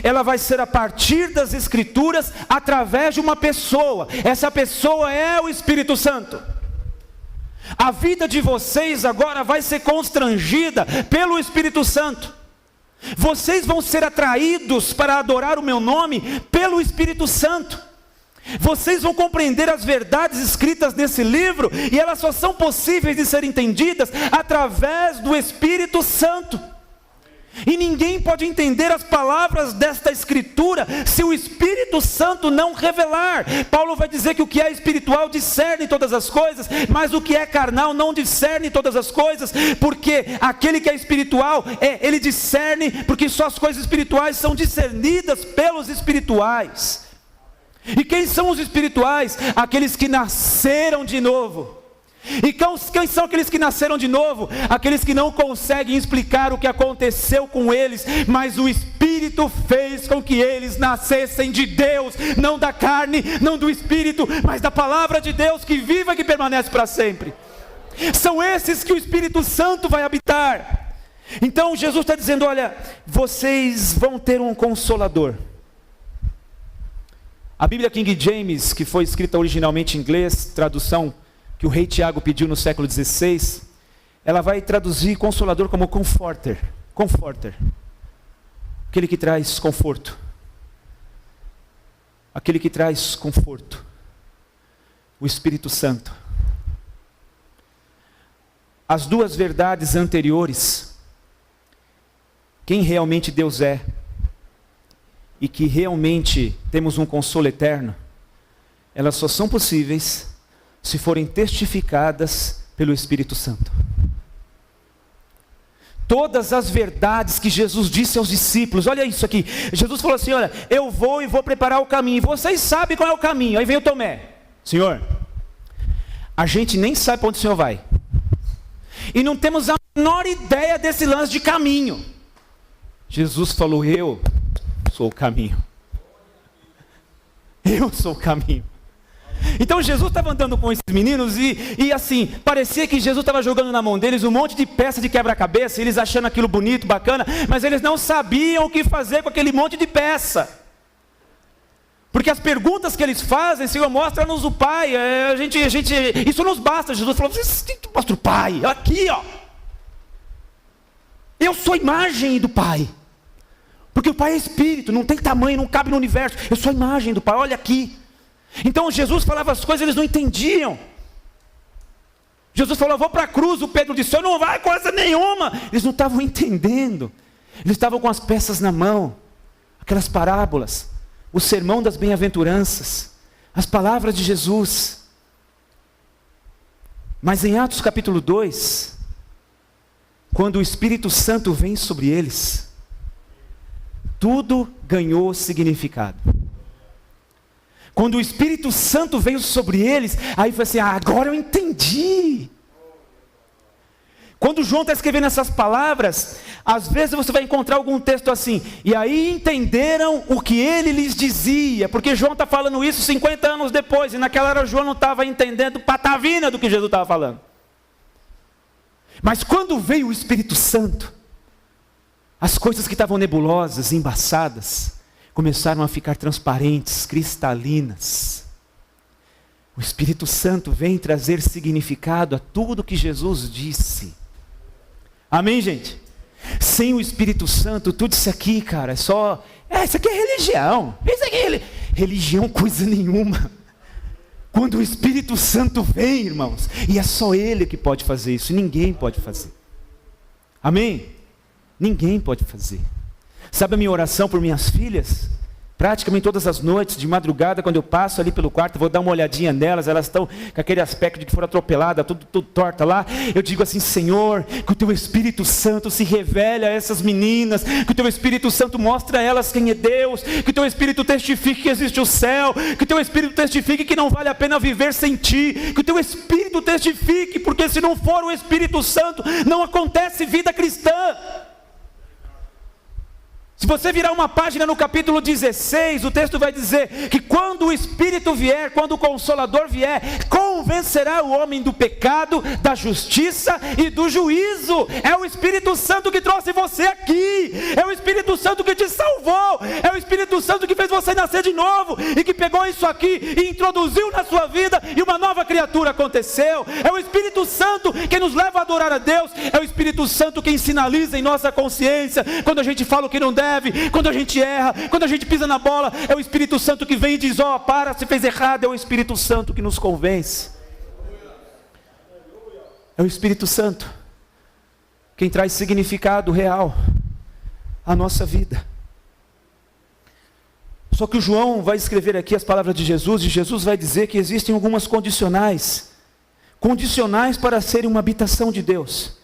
Speaker 1: ela vai ser a partir das Escrituras, através de uma pessoa. Essa pessoa é o Espírito Santo. A vida de vocês agora vai ser constrangida pelo Espírito Santo. Vocês vão ser atraídos para adorar o meu nome pelo Espírito Santo. Vocês vão compreender as verdades escritas nesse livro, e elas só são possíveis de serem entendidas através do Espírito Santo. E ninguém pode entender as palavras desta Escritura se o Espírito Santo não revelar. Paulo vai dizer que o que é espiritual discerne todas as coisas, mas o que é carnal não discerne todas as coisas, porque aquele que é espiritual, ele discerne, porque só as coisas espirituais são discernidas pelos espirituais. E quem são os espirituais? Aqueles que nasceram de novo. E quem são aqueles que nasceram de novo? Aqueles que não conseguem explicar o que aconteceu com eles, mas o Espírito fez com que eles nascessem de Deus, não da carne, não do Espírito, mas da palavra de Deus que vive e que permanece para sempre. São esses que o Espírito Santo vai habitar. Então Jesus está dizendo: olha, vocês vão ter um Consolador. A Bíblia King James, que foi escrita originalmente em inglês, tradução que o rei Tiago pediu no século XVI, ela vai traduzir Consolador como Comforter. Comforter. Aquele que traz conforto. Aquele que traz conforto. O Espírito Santo. As duas verdades anteriores, quem realmente Deus é, e que realmente temos um consolo eterno, elas só são possíveis se forem testificadas pelo Espírito Santo. Todas as verdades que Jesus disse aos discípulos, olha isso aqui, Jesus falou assim: olha, eu vou e vou preparar o caminho, vocês sabem qual é o caminho. Aí vem o Tomé: Senhor, a gente nem sabe para onde o Senhor vai, e não temos a menor ideia desse lance de caminho. Jesus falou: eu sou o caminho. Eu sou o caminho. Então Jesus estava andando com esses meninos e assim, parecia que Jesus estava jogando na mão deles um monte de peça de quebra-cabeça, eles achando aquilo bonito, bacana, mas eles não sabiam o que fazer com aquele monte de peça. Porque as perguntas que eles fazem: Senhor, mostra-nos o Pai, isso nos basta. Jesus falou: mostra o Pai, aqui ó, eu sou a imagem do Pai. Porque o Pai é Espírito, não tem tamanho, não cabe no universo. Eu sou a imagem do Pai, olha aqui. Então Jesus falava as coisas, eles não entendiam. Jesus falou: eu vou para a cruz. O Pedro disse: eu não vai coisa nenhuma. Eles não estavam entendendo. Eles estavam com as peças na mão. Aquelas parábolas, o sermão das bem-aventuranças, as palavras de Jesus. Mas em Atos capítulo 2, quando o Espírito Santo vem sobre eles, tudo ganhou significado. Quando o Espírito Santo veio sobre eles, aí foi assim, agora eu entendi. Quando João está escrevendo essas palavras, às vezes você vai encontrar algum texto assim, e aí entenderam o que ele lhes dizia, porque João está falando isso 50 anos depois, e naquela hora João não estava entendendo patavina do que Jesus estava falando. Mas quando veio o Espírito Santo, as coisas que estavam nebulosas, embaçadas, começaram a ficar transparentes, cristalinas. O Espírito Santo vem trazer significado a tudo que Jesus disse. Amém, gente? Sem o Espírito Santo, tudo isso aqui, cara, é só... isso aqui é religião. Isso aqui é religião coisa nenhuma. Quando o Espírito Santo vem, irmãos, e é só Ele que pode fazer isso, ninguém pode fazer. Amém? Ninguém pode fazer. Sabe a minha oração por minhas filhas? Praticamente todas as noites, de madrugada, quando eu passo ali pelo quarto, vou dar uma olhadinha nelas, elas estão com aquele aspecto de que foram atropeladas, tudo torta lá. Eu digo assim, Senhor, que o Teu Espírito Santo se revele a essas meninas, que o Teu Espírito Santo mostre a elas quem é Deus, que o Teu Espírito testifique que existe o céu, que o Teu Espírito testifique que não vale a pena viver sem Ti, que o Teu Espírito testifique, porque se não for o Espírito Santo, não acontece vida cristã. Se você virar uma página no capítulo 16, o texto vai dizer que quando o Espírito vier, quando o Consolador vier, convencerá o homem do pecado, da justiça e do juízo. É o Espírito Santo que trouxe você aqui, é o Espírito Santo que te salvou, é o Espírito Santo que fez você nascer de novo, e que pegou isso aqui e introduziu na sua vida, e uma nova criatura aconteceu. É o Espírito Santo que nos leva a adorar a Deus, é o Espírito Santo quem sinaliza em nossa consciência, quando a gente fala o que não deve, quando a gente erra, quando a gente pisa na bola. É o Espírito Santo que vem e diz, para, se fez errado. É o Espírito Santo que nos convence. É o Espírito Santo quem traz significado real à nossa vida. Só que o João vai escrever aqui as palavras de Jesus, e Jesus vai dizer que existem algumas condicionais para serem uma habitação de Deus.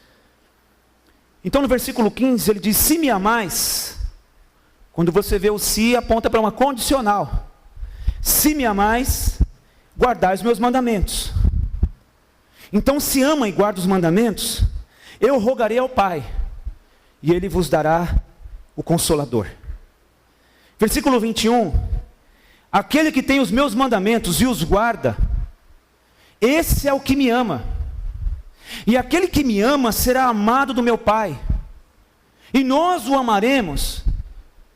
Speaker 1: Então no versículo 15 ele diz, se me amais. Quando você vê o se, aponta para uma condicional. Se me amais, guardai os meus mandamentos. Então, se ama e guarda os mandamentos, eu rogarei ao Pai, e Ele vos dará o Consolador. Versículo 21. Aquele que tem os meus mandamentos e os guarda, esse é o que me ama. E aquele que me ama será amado do meu Pai. E nós o amaremos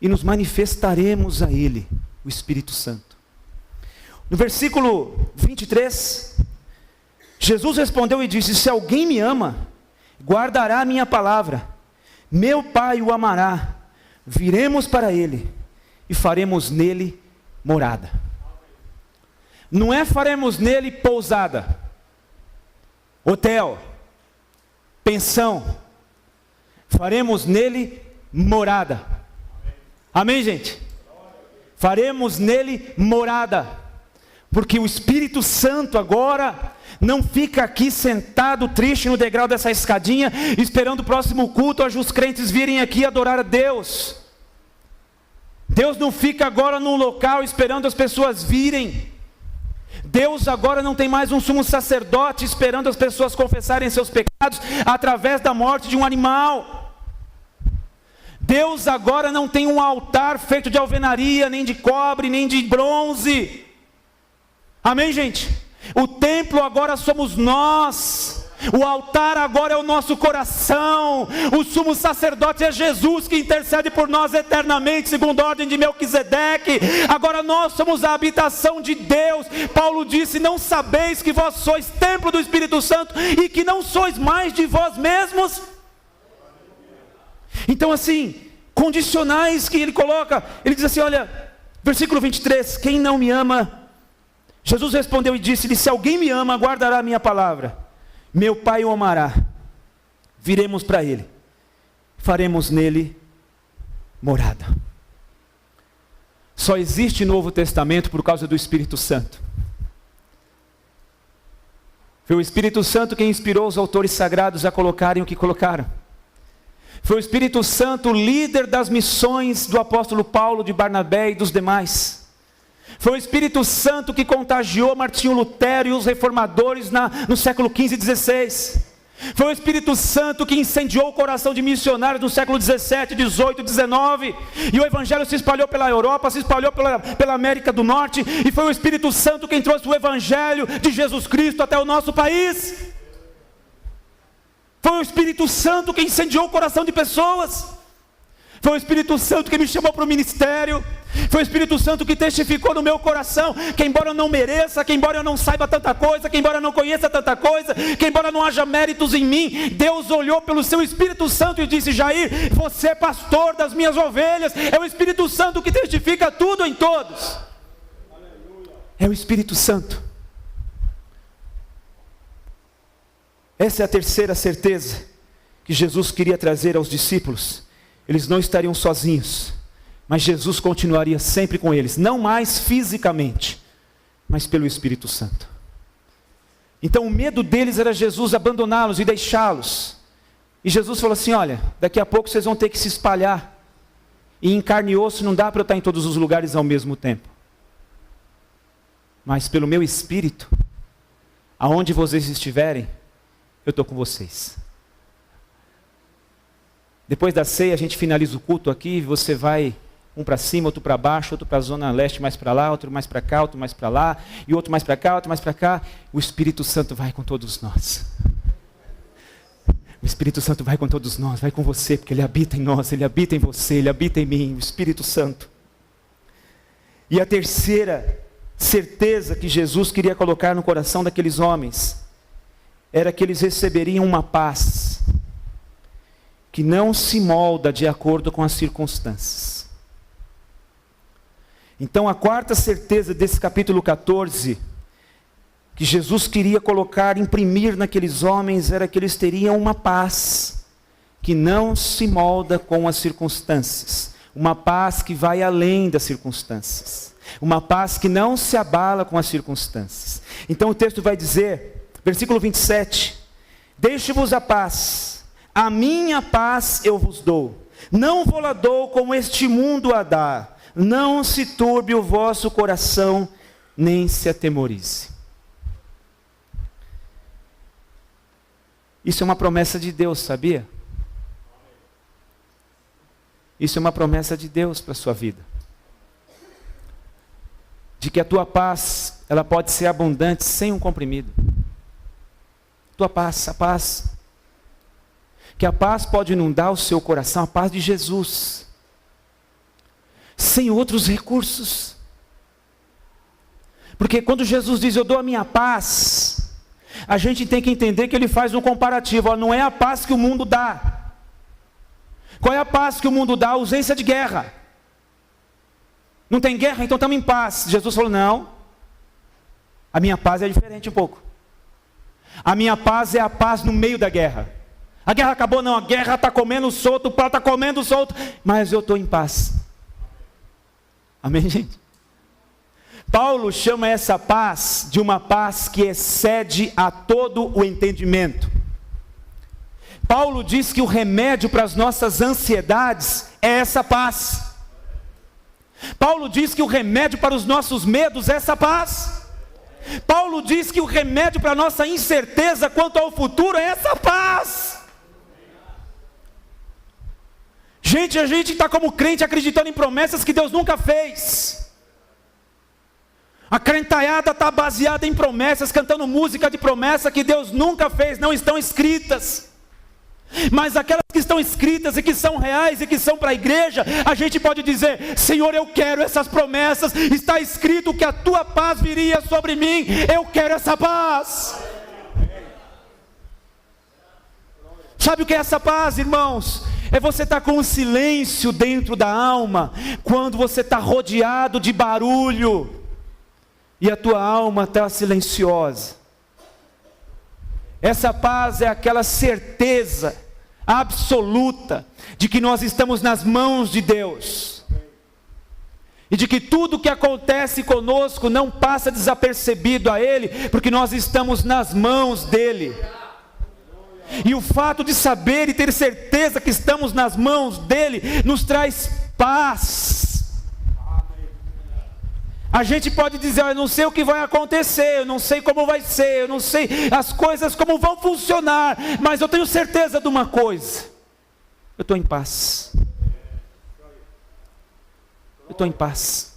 Speaker 1: e nos manifestaremos a Ele, o Espírito Santo. No versículo 23, Jesus respondeu e disse, se alguém me ama, guardará a minha palavra, meu Pai o amará, viremos para Ele e faremos nele morada. Não é faremos nele pousada, hotel, pensão, faremos nele morada. Amém, gente? Faremos nele morada, porque o Espírito Santo agora não fica aqui sentado triste no degrau dessa escadinha, esperando o próximo culto, onde os crentes virem aqui adorar a Deus. Deus não fica agora num local esperando as pessoas virem. Deus agora não tem mais um sumo sacerdote esperando as pessoas confessarem seus pecados através da morte de um animal. Deus agora não tem um altar feito de alvenaria, nem de cobre, nem de bronze. Amém, gente? O templo agora somos nós. O altar agora é o nosso coração. O sumo sacerdote é Jesus, que intercede por nós eternamente, segundo a ordem de Melquisedeque. Agora nós somos a habitação de Deus. Paulo disse, não sabeis que vós sois templo do Espírito Santo, e que não sois mais de vós mesmos? Então assim, condicionais que ele coloca, ele diz assim, olha, versículo 23, quem não me ama, Jesus respondeu e disse-lhe, se alguém me ama, guardará a minha palavra, meu Pai o amará, viremos para Ele, faremos nele morada. Só existe Novo Testamento por causa do Espírito Santo. Foi o Espírito Santo quem inspirou os autores sagrados a colocarem o que colocaram. Foi o Espírito Santo, líder das missões do apóstolo Paulo, de Barnabé e dos demais. Foi o Espírito Santo que contagiou Martinho Lutero e os reformadores no século XV e XVI. Foi o Espírito Santo que incendiou o coração de missionários no século XVII, XVIII, XIX. E o Evangelho se espalhou pela Europa, se espalhou pela América do Norte. E foi o Espírito Santo quem trouxe o Evangelho de Jesus Cristo até o nosso país. Foi o Espírito Santo que incendiou o coração de pessoas. Foi o Espírito Santo que me chamou para o ministério. Foi o Espírito Santo que testificou no meu coração que, embora eu não mereça, que embora eu não saiba tanta coisa, que embora eu não conheça tanta coisa, que embora não haja méritos em mim, Deus olhou pelo seu Espírito Santo e disse: Jair, você é pastor das minhas ovelhas. É o Espírito Santo que testifica tudo em todos. É o Espírito Santo. Essa é a terceira certeza que Jesus queria trazer aos discípulos. Eles não estariam sozinhos, mas Jesus continuaria sempre com eles, não mais fisicamente, mas pelo Espírito Santo. Então o medo deles era Jesus abandoná-los e deixá-los. E Jesus falou assim: olha, daqui a pouco vocês vão ter que se espalhar, e em carne e osso não dá para eu estar em todos os lugares ao mesmo tempo. Mas pelo meu Espírito, aonde vocês estiverem, eu estou com vocês. Depois da ceia a gente finaliza o culto aqui, você vai um para cima, outro para baixo, outro para a zona leste, mais para lá, outro mais para cá, outro mais para lá, e outro mais para cá, outro mais para cá. O Espírito Santo vai com todos nós. O Espírito Santo vai com todos nós, vai com você, porque Ele habita em nós, Ele habita em você, Ele habita em mim, o Espírito Santo. E a terceira certeza que Jesus queria colocar no coração daqueles homens, era que eles receberiam uma paz que não se molda de acordo com as circunstâncias. Então a quarta certeza desse capítulo 14, que Jesus queria colocar, imprimir naqueles homens, era que eles teriam uma paz que não se molda com as circunstâncias. Uma paz que vai além das circunstâncias. Uma paz que não se abala com as circunstâncias. Então o texto vai dizer, versículo 27, deixe-vos a paz. A minha paz eu vos dou, não vou-la dou como este mundo a dá. Não se turbe o vosso coração, nem se atemorize. Isso é uma promessa de Deus, sabia? Isso é uma promessa de Deus para a sua vida. De que a tua paz, ela pode ser abundante sem um comprimido. Tua paz, a paz. Que a paz pode inundar o seu coração, a paz de Jesus, sem outros recursos. Porque quando Jesus diz, eu dou a minha paz, a gente tem que entender que Ele faz um comparativo. Não é a paz que o mundo dá. Qual é a paz que o mundo dá? A ausência de guerra. Não tem guerra, então estamos em paz. Jesus falou, não, a minha paz é diferente um pouco. A minha paz é a paz no meio da guerra. A guerra acabou? Não, a guerra está comendo solto, o pau está comendo solto, mas eu estou em paz. Amém, gente? Paulo chama essa paz de uma paz que excede a todo o entendimento. Paulo diz que o remédio para as nossas ansiedades é essa paz. Paulo diz que o remédio para os nossos medos é essa paz. Paulo diz que o remédio para a nossa incerteza quanto ao futuro é essa paz. Gente, a gente está como crente acreditando em promessas que Deus nunca fez. A crentaiada está baseada em promessas, cantando música de promessa que Deus nunca fez, não estão escritas. Mas aquelas que estão escritas e que são reais e que são para a igreja, a gente pode dizer, Senhor, eu quero essas promessas, está escrito que a tua paz viria sobre mim, eu quero essa paz. Sabe o que é essa paz, irmãos? É você estar com um silêncio dentro da alma, quando você está rodeado de barulho, e a tua alma está silenciosa. Essa paz é aquela certeza absoluta, de que nós estamos nas mãos de Deus, e de que tudo que acontece conosco não passa desapercebido a Ele, porque nós estamos nas mãos dEle. E o fato de saber e ter certeza que estamos nas mãos dEle, nos traz paz. A gente pode dizer, eu não sei o que vai acontecer, eu não sei como vai ser, eu não sei as coisas como vão funcionar, mas eu tenho certeza de uma coisa: eu estou em paz. Eu estou em paz.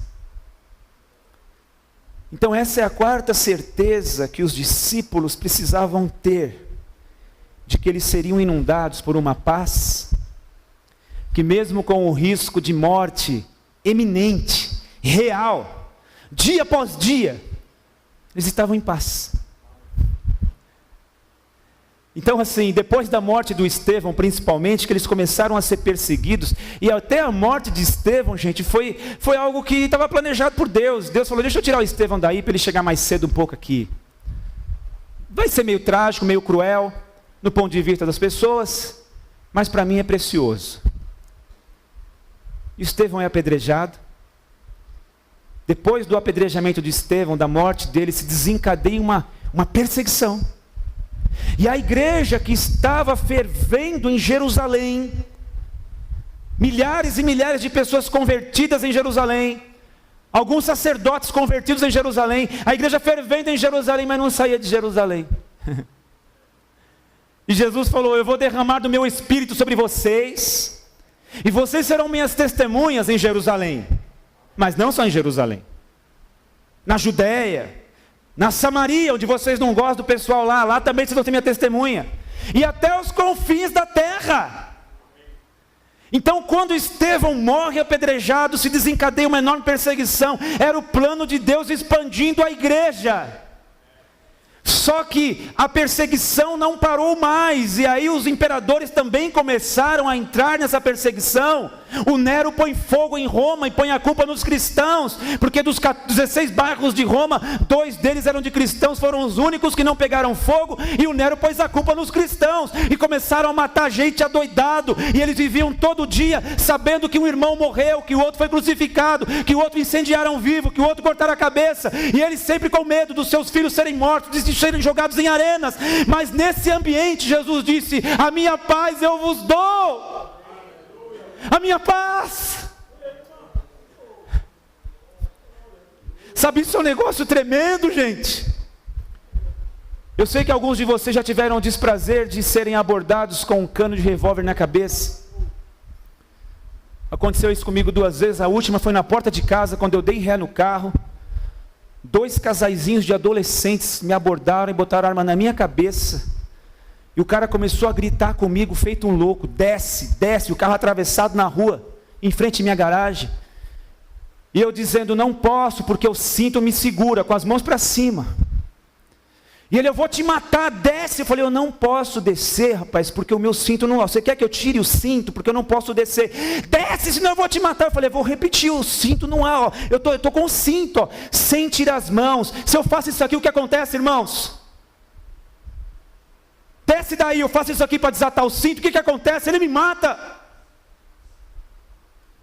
Speaker 1: Então essa é a quarta certeza que os discípulos precisavam ter, de que eles seriam inundados por uma paz, que mesmo com o risco de morte eminente, real, dia após dia, eles estavam em paz. Então assim, depois da morte do Estevão, principalmente, que eles começaram a ser perseguidos, e até a morte de Estevão, gente, foi algo que estava planejado por Deus. Deus falou, deixa eu tirar o Estevão daí, para ele chegar mais cedo um pouco aqui. Vai ser meio trágico, meio cruel, no ponto de vista das pessoas, mas para mim é precioso. Estevão é apedrejado. Depois do apedrejamento de Estevão, da morte dele, se desencadeia uma perseguição. E a igreja que estava fervendo em Jerusalém, milhares e milhares de pessoas convertidas em Jerusalém, alguns sacerdotes convertidos em Jerusalém, a igreja fervendo em Jerusalém, mas não saía de Jerusalém. E Jesus falou, eu vou derramar do meu Espírito sobre vocês, e vocês serão minhas testemunhas em Jerusalém. Mas não só em Jerusalém, na Judéia, na Samaria, onde vocês não gostam do pessoal lá também vocês vão ter minha testemunha, e até os confins da terra. Então quando Estevão morre apedrejado, se desencadeia uma enorme perseguição, era o plano de Deus expandindo a igreja. Só que a perseguição não parou mais, e aí os imperadores também começaram a entrar nessa perseguição. O Nero põe fogo em Roma e põe a culpa nos cristãos, porque dos 16 bairros de Roma, 2 deles eram de cristãos, foram os únicos que não pegaram fogo, e o Nero pôs a culpa nos cristãos, e começaram a matar gente adoidado, e eles viviam todo dia sabendo que um irmão morreu, que o outro foi crucificado, que o outro incendiaram vivo, que o outro cortaram a cabeça, e eles sempre com medo dos seus filhos serem mortos, de serem jogados em arenas. Mas nesse ambiente Jesus disse, a minha paz eu vos dou, a minha paz. Sabe, isso é um negócio tremendo, gente. Eu sei que alguns de vocês já tiveram o desprazer de serem abordados com um cano de revólver na cabeça. Aconteceu isso comigo 2 vezes. A última foi na porta de casa, quando eu dei ré no carro. 2 casaizinhos de adolescentes me abordaram e botaram a arma na minha cabeça. E o cara começou a gritar comigo, feito um louco, desce, desce, o carro atravessado na rua, em frente à minha garagem. E eu dizendo, não posso, porque o cinto me segura, com as mãos para cima. E ele, eu vou te matar, desce. Eu falei, eu não posso descer, rapaz, porque o meu cinto não... Você quer que eu tire o cinto? Porque eu não posso descer. Desce, senão eu vou te matar. Eu falei, vou repetir, o cinto não há, ó. Eu tô com o cinto, ó, sem tirar as mãos. Se eu faço isso aqui, o que acontece, irmãos? Desce daí, eu faço isso aqui para desatar o cinto, o que acontece? Ele me mata.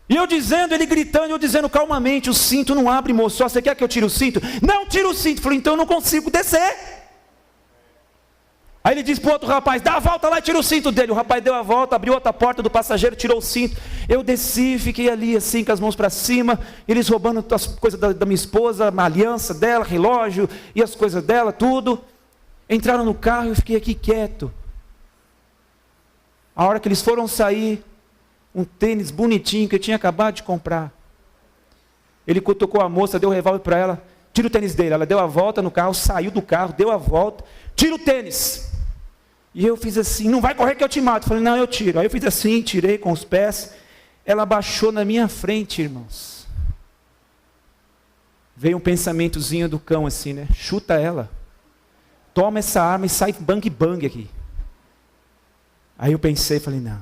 Speaker 1: E eu dizendo, ele gritando, eu dizendo calmamente, o cinto não abre, moço, você quer que eu tire o cinto? Não, tira o cinto. Eu falei, então eu não consigo descer. Aí ele disse para o outro rapaz, dá a volta lá e tira o cinto dele. O rapaz deu a volta, abriu outra porta do passageiro, tirou o cinto. Eu desci, fiquei ali assim com as mãos para cima, eles roubando as coisas da minha esposa, a aliança dela, relógio e as coisas dela, tudo. Entraram no carro e eu fiquei aqui quieto. A hora que eles foram sair, um tênis bonitinho que eu tinha acabado de comprar. Ele cutucou a moça, deu o revólver para ela, tira o tênis dele. Ela deu a volta no carro, saiu do carro, deu a volta, tira o tênis. E eu fiz assim, não vai correr que eu te mato. Eu falei, não, eu tiro. Aí eu fiz assim, tirei com os pés. Ela baixou na minha frente, irmãos. Veio um pensamentozinho do cão assim, né? Chuta ela. Toma essa arma e sai bang bang aqui. Aí eu pensei, falei, não.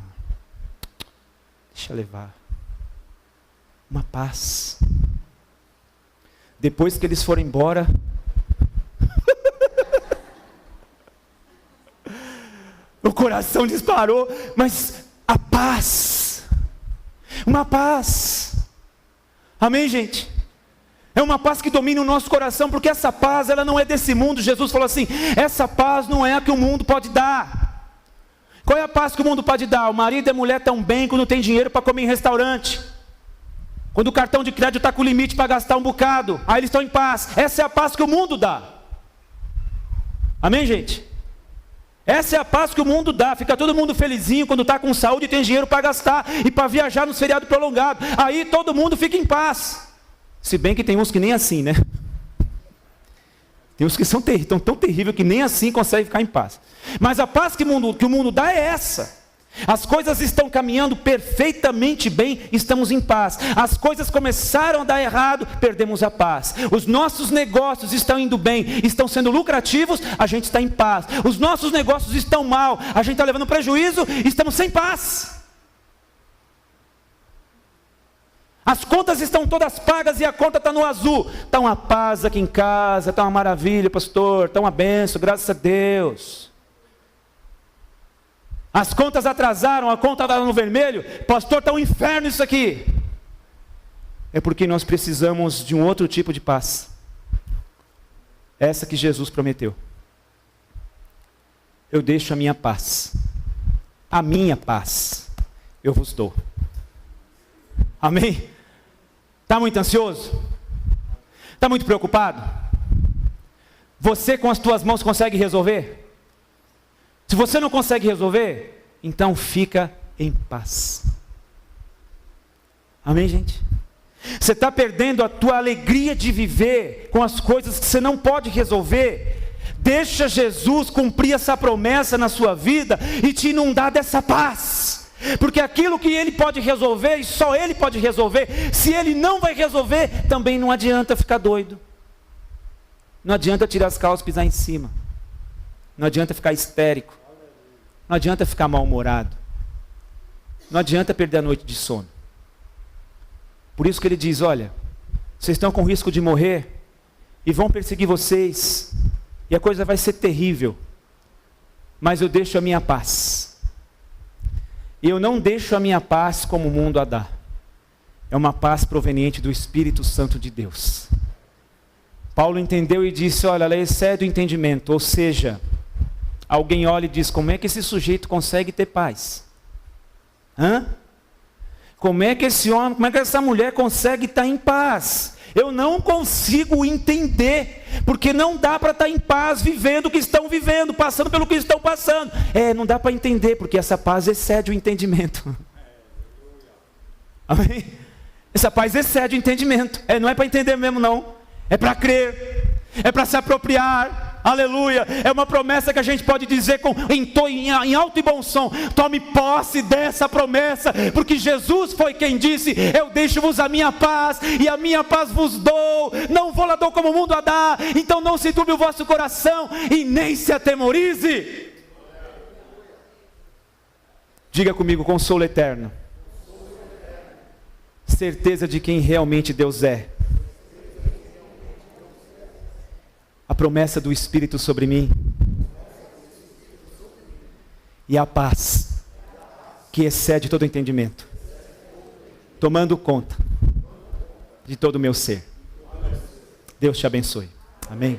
Speaker 1: Deixa eu levar. Uma paz. Depois que eles foram embora... O coração disparou, mas a paz, uma paz, amém, gente? É uma paz que domina o nosso coração, porque essa paz, ela não é desse mundo. Jesus falou assim, essa paz não é a que o mundo pode dar. Qual é a paz que o mundo pode dar? O marido e a mulher estão bem quando tem dinheiro para comer em restaurante. Quando o cartão de crédito está com limite para gastar um bocado, aí eles estão em paz. Essa é a paz que o mundo dá. Amém, gente? Essa é a paz que o mundo dá. Fica todo mundo felizinho quando está com saúde e tem dinheiro para gastar e para viajar nos feriados prolongados. Aí todo mundo fica em paz. Se bem que tem uns que nem assim, né? Tem uns que são tão terríveis que nem assim conseguem ficar em paz. Mas a paz que o mundo dá é essa. As coisas estão caminhando perfeitamente bem, estamos em paz. As coisas começaram a dar errado, perdemos a paz. Os nossos negócios estão indo bem, estão sendo lucrativos, a gente está em paz. Os nossos negócios estão mal, a gente está levando prejuízo, estamos sem paz. As contas estão todas pagas e a conta está no azul. Está uma paz aqui em casa, está uma maravilha, pastor, está uma benção, graças a Deus. As contas atrasaram, a conta está no vermelho, pastor, está um inferno isso aqui. É porque nós precisamos de um outro tipo de paz. Essa que Jesus prometeu. Eu deixo a minha paz. A minha paz eu vos dou. Amém? Está muito ansioso? Está muito preocupado? Você com as tuas mãos consegue resolver? Se você não consegue resolver, então fica em paz. Amém, gente? Você está perdendo a tua alegria de viver com as coisas que você não pode resolver. Deixa Jesus cumprir essa promessa na sua vida e te inundar dessa paz. Porque aquilo que Ele pode resolver, e só Ele pode resolver, se Ele não vai resolver, também não adianta ficar doido. Não adianta tirar as calças e pisar em cima. Não adianta ficar histérico. Não adianta ficar mal-humorado. Não adianta perder a noite de sono. Por isso que Ele diz, olha, vocês estão com risco de morrer, e vão perseguir vocês, e a coisa vai ser terrível, mas eu deixo a minha paz. E eu não deixo a minha paz como o mundo a dá. É uma paz proveniente do Espírito Santo de Deus. Paulo entendeu e disse, olha, ela excede o entendimento, ou seja, alguém olha e diz, como é que esse sujeito consegue ter paz? Como é que esse homem, como é que essa mulher consegue estar em paz? Eu não consigo entender, porque não dá para estar em paz vivendo o que estão vivendo, passando pelo que estão passando. Não dá para entender, porque essa paz excede o entendimento. Amém? Essa paz excede o entendimento. Não é para entender mesmo não, é para crer, é para se apropriar. Aleluia, é uma promessa que a gente pode dizer em alto e bom som, tome posse dessa promessa, porque Jesus foi quem disse, eu deixo-vos a minha paz, e a minha paz vos dou, não vou lá dou como o mundo a dá, então não se turbe o vosso coração, e nem se atemorize. Diga comigo, consolo eterno, certeza de quem realmente Deus é. A promessa do Espírito sobre mim e a paz que excede todo entendimento, tomando conta de todo o meu ser. Deus te abençoe. Amém.